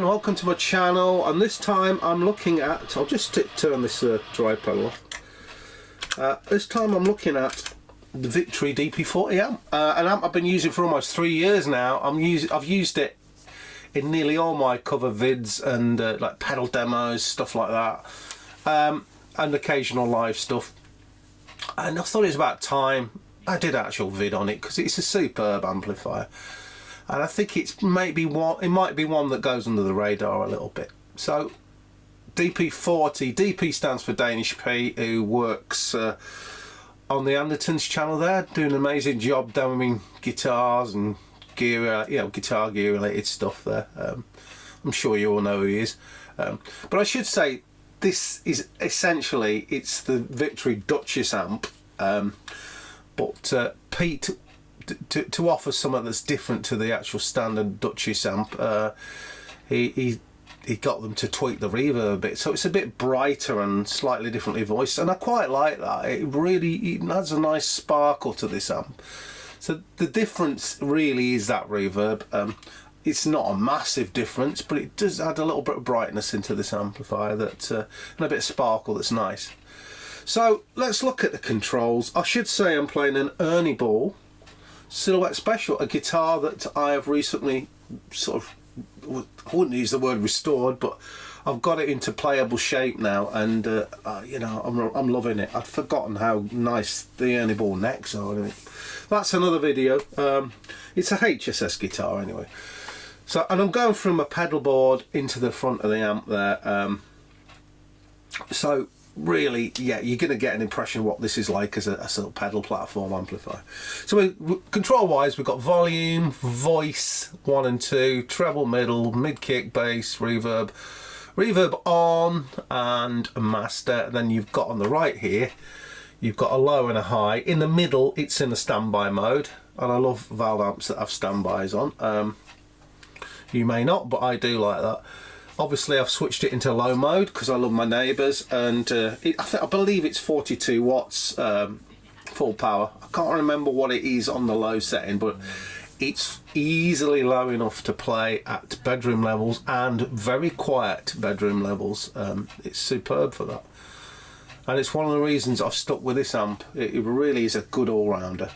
Welcome to my channel, and this time I'm looking at, I'll just turn this dry panel off. This time I'm looking at the Victory DP40 amp, an amp I've been using for almost 3 years now. I've used it in nearly all my cover vids and like pedal demos, stuff like that, and occasional live stuff. And I thought it was about time I did an actual vid on it because it's a superb amplifier. And I think it might be one that goes under the radar a little bit. So DP40, DP stands for Danish P, who works on the Andertons channel there, doing an amazing job demoing guitars and gear, guitar gear related stuff there. I'm sure you all know who he is. But I should say this is essentially, it's the Victory Duchess amp, but Pete, to offer something that's different to the actual standard Duchess amp, he got them to tweak the reverb a bit, so it's a bit brighter and slightly differently voiced, and I quite like that. It adds a nice sparkle to this amp. So the difference really is that reverb. It's not a massive difference, but it does add a little bit of brightness into this amplifier, and a bit of sparkle that's nice. So let's look at the controls. I should say I'm playing an Ernie Ball Silhouette Special, a guitar that I have recently sort of, I wouldn't use the word restored, but I've got it into playable shape now, and I'm loving it. I'd forgotten how nice the Ernie Ball necks are. That's another video. It's a HSS guitar anyway. So, and I'm going from a pedal board into the front of the amp there. So really, yeah, you're going to get an impression of what this is like as a sort of pedal platform amplifier. So control wise, we've got volume, voice 1 and 2, treble middle, mid kick, bass, reverb, reverb on, and a master. And then you've got on the right here, you've got a low and a high. In the middle, it's in a standby mode, and I love valve amps that have standbys on. You may not, but I do like that. Obviously I've switched it into low mode because I love my neighbours, and I believe it's 42 watts full power. I can't remember what it is on the low setting, but it's easily low enough to play at bedroom levels and very quiet bedroom levels. It's superb for that, and it's one of the reasons I've stuck with this amp. It really is a good all-rounder.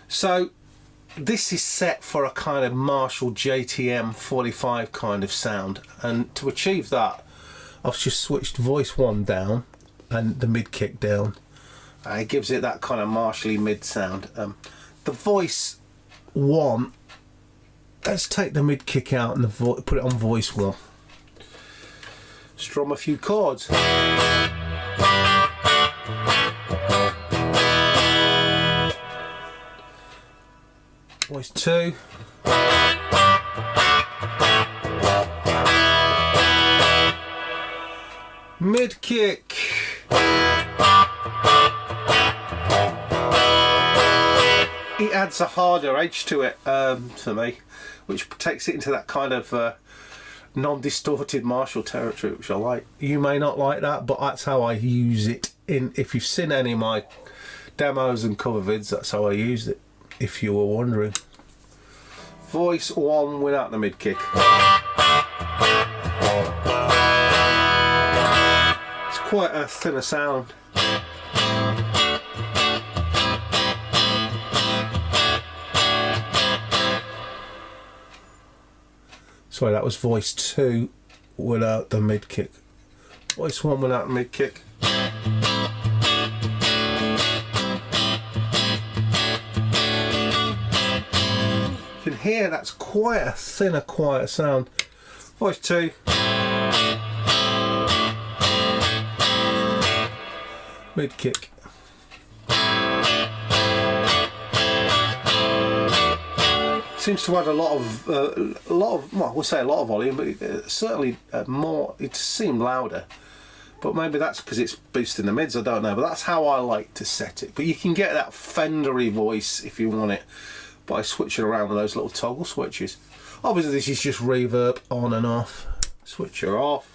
So this is set for a kind of Marshall JTM 45 kind of sound, and to achieve that I've just switched voice 1 down and the mid kick down. It gives it that kind of Marshally mid sound. The voice 1, let's take the mid kick out and put it on voice 1. Strum a few chords. Voice 2. Mid kick. It adds a harder edge to it for me, which takes it into that kind of non-distorted Marshall territory, which I like. You may not like that, but that's how I use it. If you've seen any of my demos and cover vids, that's how I use it, if you were wondering. Voice 1 without the mid kick. It's quite a thinner sound. Sorry, that was voice 2 without the mid kick. Voice 1 without the mid kick. You can hear that's quite a thinner, quieter sound. Voice 2. Mid kick. seems to add a lot of well, we'll say a lot of volume, but certainly more. It seemed louder, but maybe that's because it's boosting the mids. I don't know, but that's how I like to set it. But you can get that Fendery voice if you want it by switching around with those little toggle switches. Obviously, this is just reverb on and off. Switcher off.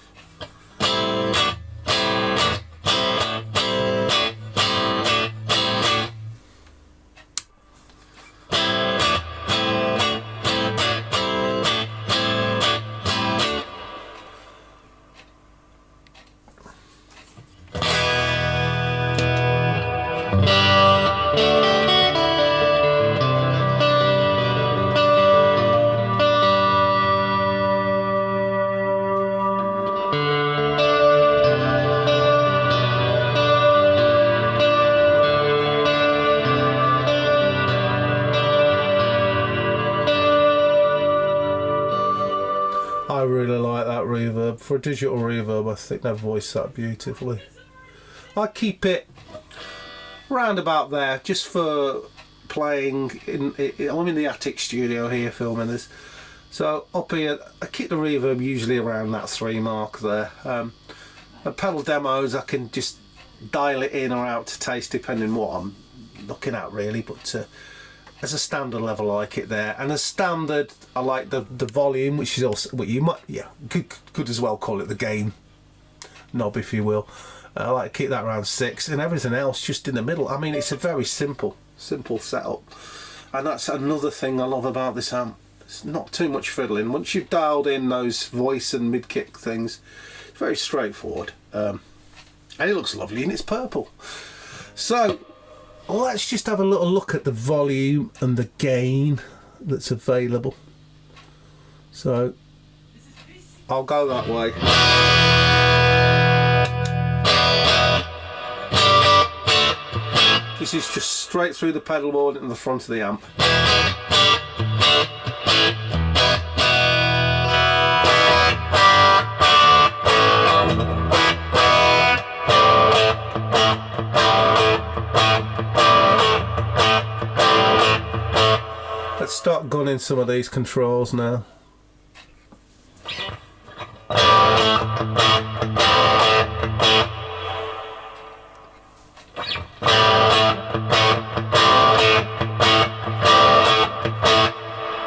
I really like that reverb. For a digital reverb, I think they voice that beautifully. I keep it round about there just for playing. I'm in the attic studio here filming this. So up here, I keep the reverb usually around that 3 mark there. At pedal demos, I can just dial it in or out to taste depending what I'm looking at really, but as a standard level I like it there, and as standard I like the volume, which is also what you might could as well call it the gain knob if you will. I like to keep that around 6 and everything else just in the middle. I mean, it's a very simple setup, and that's another thing I love about this amp. It's not too much fiddling. Once you've dialed in those voice and mid kick things, it's very straightforward, and it looks lovely and it's purple. So let's just have a little look at the volume and the gain that's available. So I'll go that way. This is just straight through the pedal board into the front of the amp. Let's start gunning some of these controls now.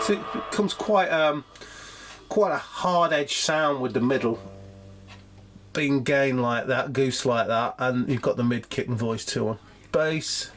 So it becomes quite a hard edge sound with the middle being gain like that, goose like that, and you've got the mid kick and voice too on bass.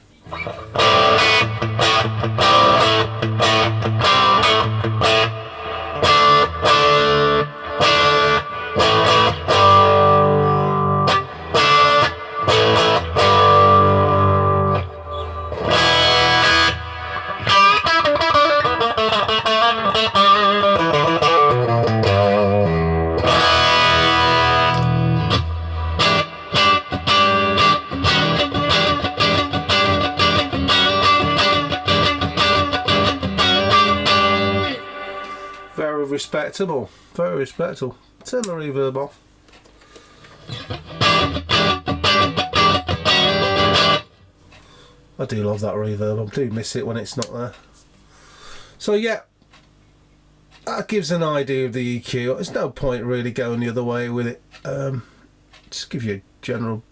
Respectable, very respectable. Turn the reverb off. I do love that reverb. I do miss it when it's not there. So yeah, that gives an idea of the EQ. There's no point really going the other way with it. Just give you a general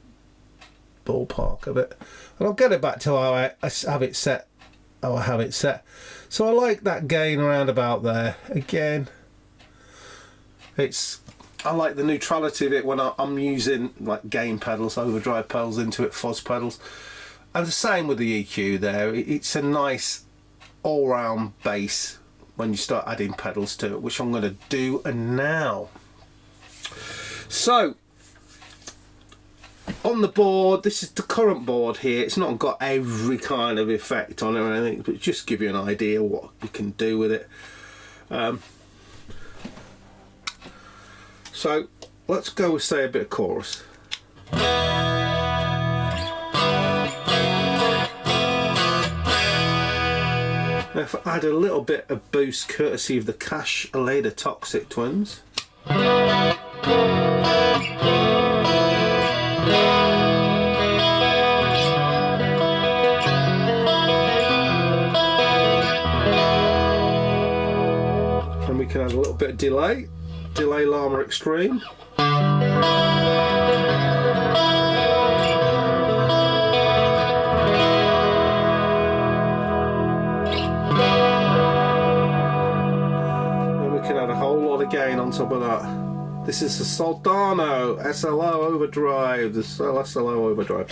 ballpark of it, and I'll get it back to how I have it set. How I have it set. So I like that gain around about there. Again, I like the neutrality of it when I'm using like gain pedals, overdrive pedals into it, fuzz pedals, and the same with the EQ there. It's a nice all-round bass when you start adding pedals to it, which I'm going to do now. So on the board, this is the current board here. It's not got every kind of effect on it or anything, but just give you an idea what you can do with it. So let's go with, say, a bit of chorus. Now if I add a little bit of boost courtesy of the Cash Aleda Toxic Twins. can add a little bit of delay Llama Extreme. Then we can add a whole lot of gain on top of that. This is the Soldano SLO Overdrive, the SLO Overdrive.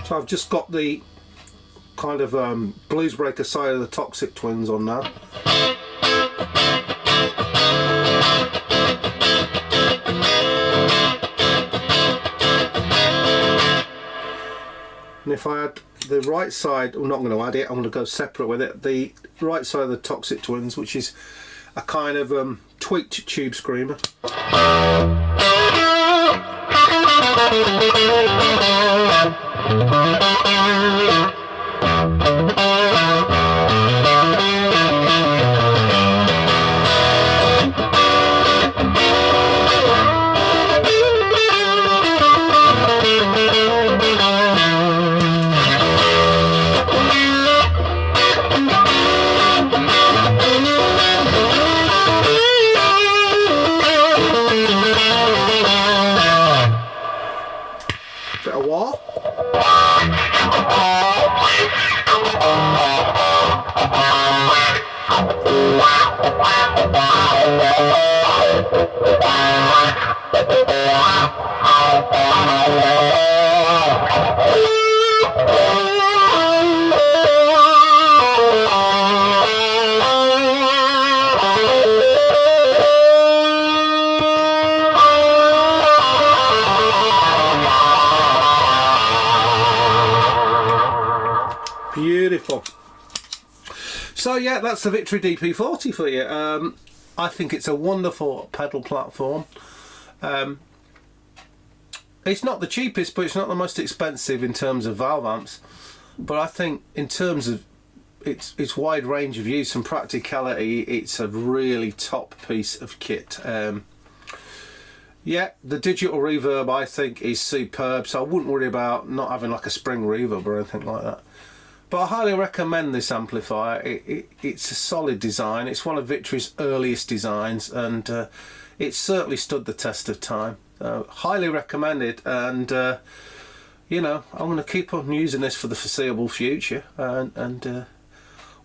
So I've just got the kind of Bluesbreaker side of the Toxic Twins on now. And if I add the right side, I'm not going to add it, I'm going to go separate with it, the right side of the Toxic Twins, which is a kind of tweaked tube screamer. Bit of wah. Beautiful. So yeah, that's the Victory DP40 for you. I think it's a wonderful pedal platform. It's not the cheapest, but it's not the most expensive in terms of valve amps. But I think in terms of its wide range of use and practicality, it's a really top piece of kit. Yeah, the digital reverb I think is superb, so I wouldn't worry about not having like a spring reverb or anything like that. But I highly recommend this amplifier. It's a solid design. It's one of Victory's earliest designs, and it's certainly stood the test of time. Highly recommend it, and you know, I'm going to keep on using this for the foreseeable future. And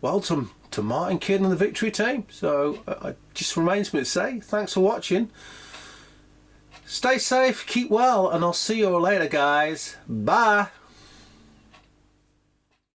well, to Martin Kidd and the Victory team. So it just remains me to say thanks for watching. Stay safe, keep well, and I'll see you all later, guys. Bye.